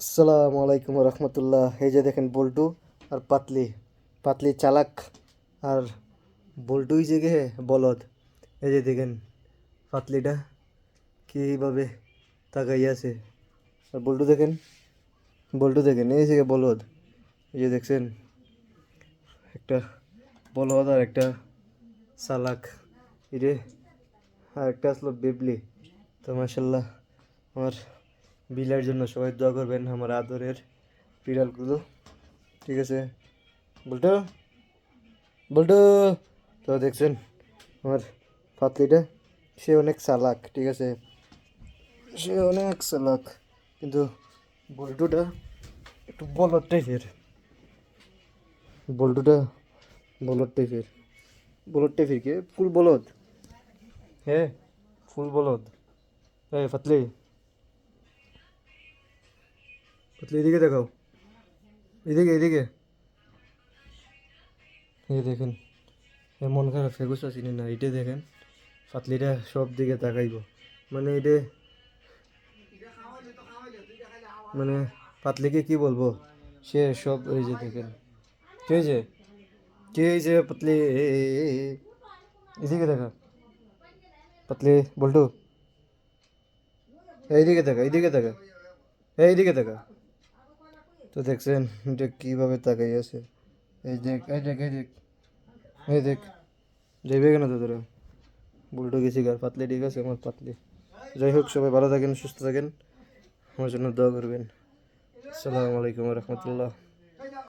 আসসালামু আলাইকুম রহমতুল্লাহ। এই যে দেখেন বল্টু আর পাতলি, পাতলি চালাক আর বল্টুই যে গে বলদ। এই যে দেখেন পাতলিটা কীভাবে তাকাই আছে, আর বল্টু দেখেন, বল্টু দেখেন এই যে বলদ। এই যে দেখছেন একটা বলদ আর একটা চালাক, এরে আর একটা আসলো বেবলি। তো মাশাল্লাহ, আমার বিলার জন্য সবাই দোয়া করবেন, আমার আদরের বিড়ালগুলো। ঠিক আছে বল্টু, বল্টু। তো দেখছেন আমার পাতলিটা, সে অনেক চালাক, ঠিক আছে, সে অনেক চালাক, কিন্তু বল্টুটা একটু বলদ টাইপের, বল্টুটা বলদ টাইপের, বলদ টাইপের কি ফুল বলদ, হ্যাঁ ফুল বলদ। এই পাতলি, পাতলি এদিকে দেখাও, এদিকে এদিকে। এই দেখেন মন খারাপ ফেগুসা চিনি না, এটা দেখেন পাতলিটা সব দিকে তাকাইব, মানে এটা মানে পাতলিকে কি বলবো, সে সব। ওই যে দেখেন কে যে, কে যে পাতলি, এদিকে দেখা পাতলি, বল্টু এইদিকে দেখা, এইদিকে দেখা, এইদিকে দেখা। তো দেখছেন এটা কীভাবে তাকাই আছে, এই দেখ এই দেখ এই দেখ এই দেখ, যাইবে কেন তো তোরা। বল্টু গেছি আর পাতলি ঠিক আছে আমার পাতলি। যাই হোক, সবাই ভালো থাকেন, সুস্থ থাকেন, আমার জন্য দোয়া করবেন। আসসালামু আলাইকুম রহমতুল্লাহ।